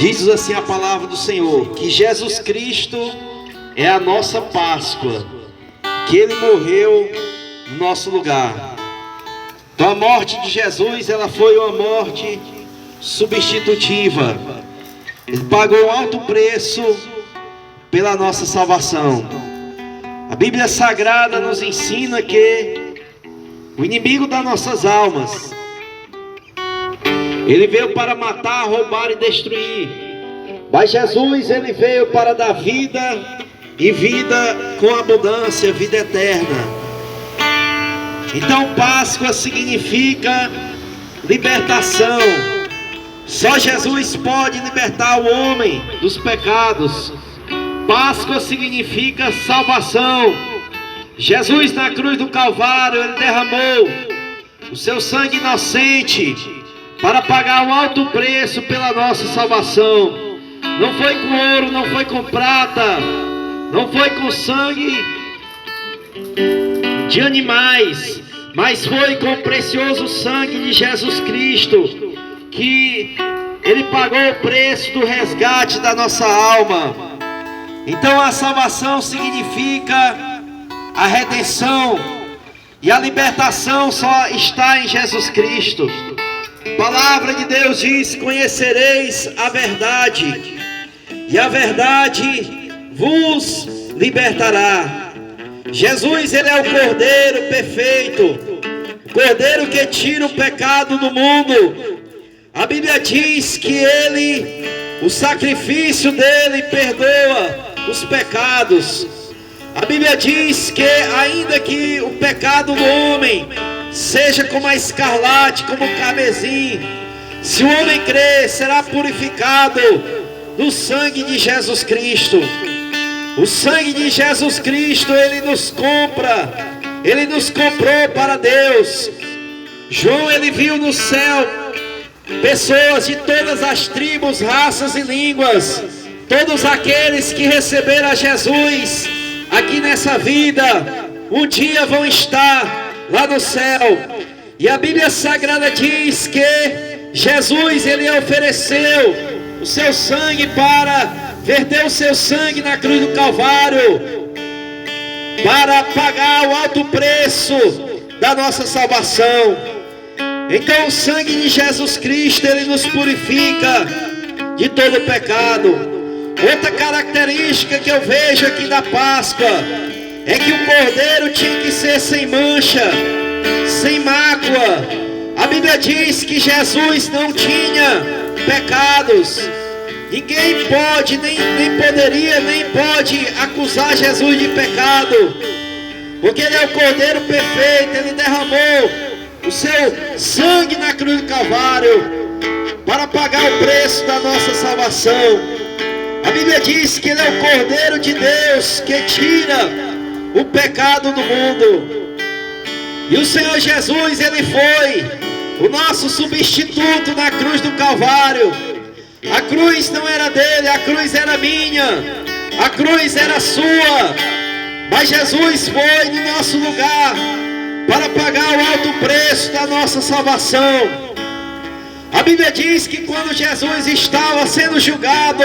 Diz assim a palavra do Senhor, que Jesus Cristo é a nossa Páscoa, que Ele morreu no nosso lugar. Então a morte de Jesus, ela foi uma morte substitutiva. Ele pagou um alto preço pela nossa salvação. A Bíblia Sagrada nos ensina que o inimigo das nossas almas, ele veio para matar, roubar e destruir. Mas Jesus, ele veio para dar vida e vida com abundância, vida eterna. Então Páscoa significa libertação. Só Jesus pode libertar o homem dos pecados. Páscoa significa salvação. Jesus na cruz do Calvário, ele derramou o seu sangue inocente para pagar um alto preço pela nossa salvação. Não foi com ouro, não foi com prata, não foi com sangue de animais, mas foi com o precioso sangue de Jesus Cristo, que Ele pagou o preço do resgate da nossa alma. Então a salvação significa a redenção, e a libertação só está em Jesus Cristo. A palavra de Deus diz: conhecereis a verdade, e a verdade vos libertará. Jesus, ele é o Cordeiro perfeito, o Cordeiro que tira o pecado do mundo. A Bíblia diz que ele, o sacrifício dele perdoa os pecados. A Bíblia diz que ainda que o pecado do homem seja como a escarlate, como o carmesim, se o homem crer, será purificado no sangue de Jesus Cristo. O sangue de Jesus Cristo, ele nos compra, ele nos comprou para Deus. João, ele viu no céu pessoas de todas as tribos, raças e línguas. Todos aqueles que receberam a Jesus aqui nessa vida, um dia vão estar lá no céu. E a Bíblia Sagrada diz que Jesus, ele ofereceu o seu sangue verter o seu sangue na cruz do Calvário, para pagar o alto preço da nossa salvação. Então o sangue de Jesus Cristo, ele nos purifica de todo pecado. Outra característica que eu vejo aqui da Páscoa é que o Cordeiro tinha que ser sem mancha, sem mácula. A Bíblia diz que Jesus não tinha pecados. Ninguém pode, nem poderia, nem pode acusar Jesus de pecado, porque ele é o Cordeiro perfeito. Ele derramou o seu sangue na cruz do Calvário para pagar o preço da nossa salvação. A Bíblia diz que ele é o Cordeiro de Deus que tira o pecado do mundo. E o Senhor Jesus, ele foi o nosso substituto na cruz do Calvário. A cruz não era dele, a cruz era minha, a cruz era sua. Mas Jesus foi no nosso lugar para pagar o alto preço da nossa salvação. A Bíblia diz que quando Jesus estava sendo julgado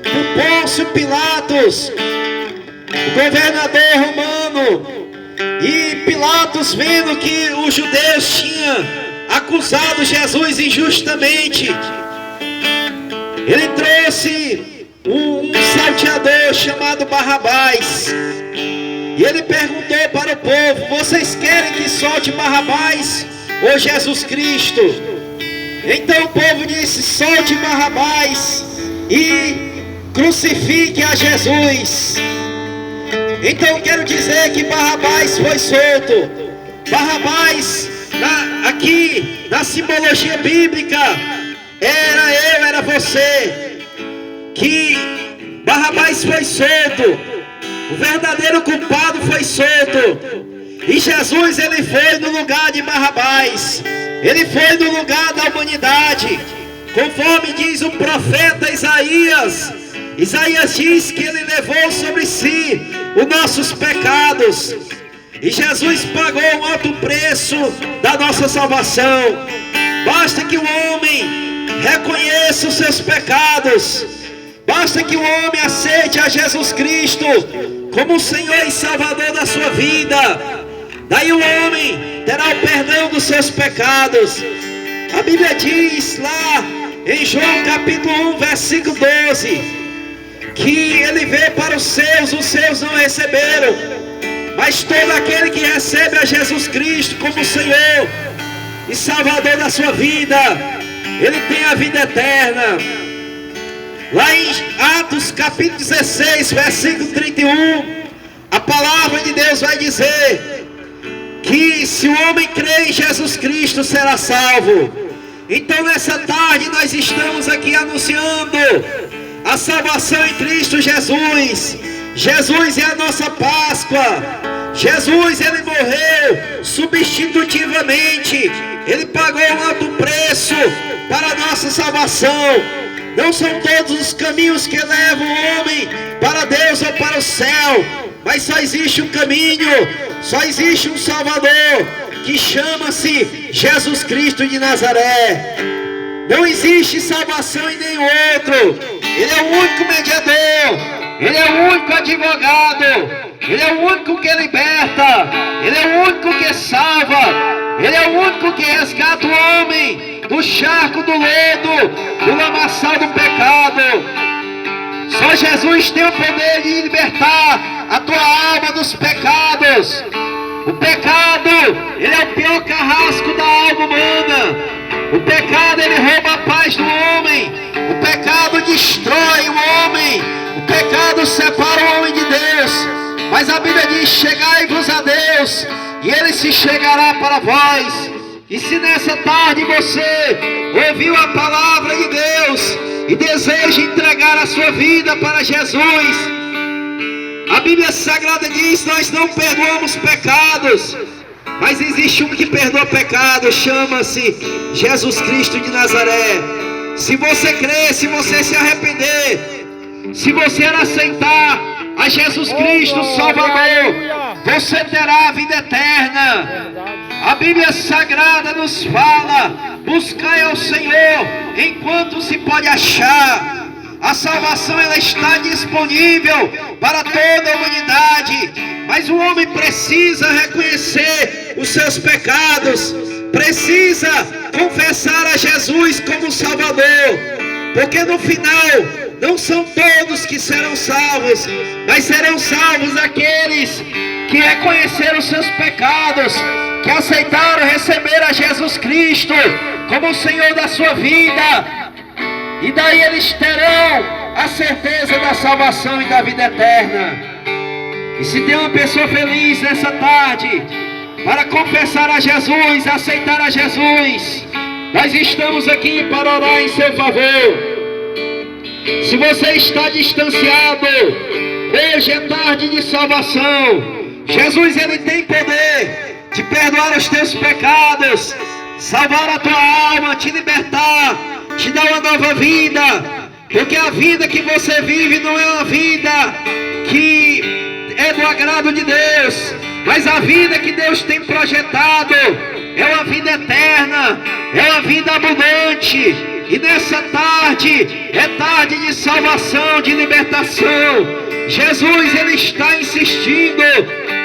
por Pôncio Pilatos, o governador romano, e Pilatos, vendo que os judeus tinham acusado Jesus injustamente, ele trouxe um salteador chamado Barrabás. E ele perguntou para o povo: vocês querem que solte Barrabás ou Jesus Cristo? Então o povo disse: solte Barrabás e crucifique a Jesus. Então quero dizer que Barrabás foi solto. Barrabás, aqui na simbologia bíblica, era eu, era você. Que Barrabás foi solto, o verdadeiro culpado foi solto, e Jesus, ele foi no lugar de Barrabás. Ele foi no lugar da humanidade, conforme diz o profeta Isaías. Isaías diz que ele levou sobre si os nossos pecados, e Jesus pagou um alto preço da nossa salvação. Basta que o homem reconheça os seus pecados. Basta que o homem aceite a Jesus Cristo como o Senhor e Salvador da sua vida. Daí o homem terá o perdão dos seus pecados. A Bíblia diz lá em João capítulo 1, versículo 12, que ele veio para os seus não receberam. Mas todo aquele que recebe a Jesus Cristo como Senhor e Salvador da sua vida, ele tem a vida eterna. Lá em Atos capítulo 16, versículo 31, a palavra de Deus vai dizer que se o homem crê em Jesus Cristo será salvo. Então nessa tarde nós estamos aqui anunciando a salvação em Cristo Jesus. Jesus é a nossa Páscoa. Jesus, ele morreu substitutivamente. Ele pagou um alto preço para a nossa salvação. Não são todos os caminhos que levam o homem para Deus ou para o céu, mas só existe um caminho, só existe um Salvador, que chama-se Jesus Cristo de Nazaré. Não existe salvação em nenhum outro. Ele é o único mediador, ele é o único advogado, ele é o único que liberta, ele é o único que salva, ele é o único que resgata o homem do charco do lodo, do lamaçal do pecado. Só Jesus tem o poder de libertar a tua alma dos pecados. O pecado, ele é o pior carrasco da alma humana. O pecado, ele rouba a paz do homem. O pecado destrói o homem. O pecado separa o homem de Deus. Mas a Bíblia diz: chegai-vos a Deus, e ele se chegará para vós. E se nessa tarde você ouviu a palavra de Deus e deseja entregar a sua vida para Jesus, a Bíblia Sagrada diz: nós não perdoamos pecados, mas existe um que perdoa pecados, chama-se Jesus Cristo de Nazaré. Se você crer, se você se arrepender, se você aceitar a Jesus Cristo Salvador, você terá a vida eterna. A Bíblia Sagrada nos fala: buscai ao Senhor enquanto se pode achar. A salvação, ela está disponível para toda a humanidade, mas o homem precisa reconhecer os seus pecados, precisa confessar a Jesus como Salvador, porque no final não são todos que serão salvos, mas serão salvos aqueles que reconheceram os seus pecados, que aceitaram receber a Jesus Cristo como o Senhor da sua vida. E daí eles terão a certeza da salvação e da vida eterna. E se tem uma pessoa feliz nessa tarde para confessar a Jesus, aceitar a Jesus, nós estamos aqui para orar em seu favor. Se você está distanciado, hoje é tarde de salvação. Jesus, ele tem poder de perdoar os teus pecados, salvar a tua alma, te libertar, te dar uma nova vida. Porque a vida que você vive não é uma vida que é do agrado de Deus, mas a vida que Deus tem projetado é uma vida eterna, é uma vida abundante. E nessa tarde é tarde de salvação, de libertação. Jesus, ele está insistindo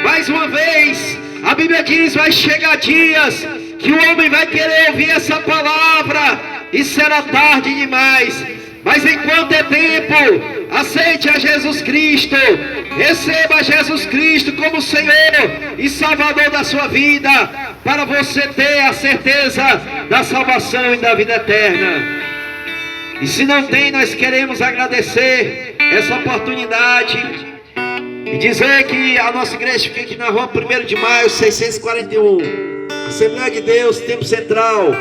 mais uma vez. A Bíblia diz: vai chegar dias que o homem vai querer ouvir essa palavra e será tarde demais. Mas enquanto é tempo, aceite a Jesus Cristo, receba Jesus Cristo como Senhor e Salvador da sua vida, para você ter a certeza da salvação e da vida eterna. E se não tem, nós queremos agradecer essa oportunidade e dizer que a nossa igreja fica aqui na rua 1º de maio, 641, Assembleia de Deus, Tempo Central.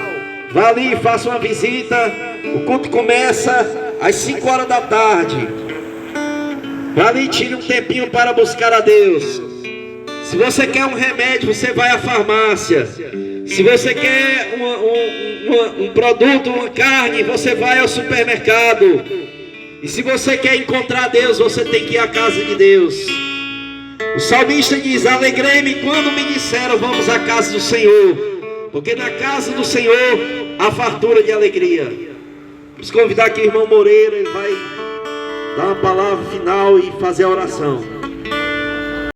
Vá ali e faça uma visita. O culto começa às 5 horas da tarde. Vá ali e tire um tempinho para buscar a Deus. Se você quer um remédio, você vai à farmácia. Se você quer um produto, uma carne, você vai ao supermercado. E se você quer encontrar Deus, você tem que ir à casa de Deus. O salmista diz: alegrei-me quando me disseram, vamos à casa do Senhor, porque na casa do Senhor há fartura de alegria. Vamos convidar aqui o irmão Moreira, ele vai dar uma palavra final e fazer a oração.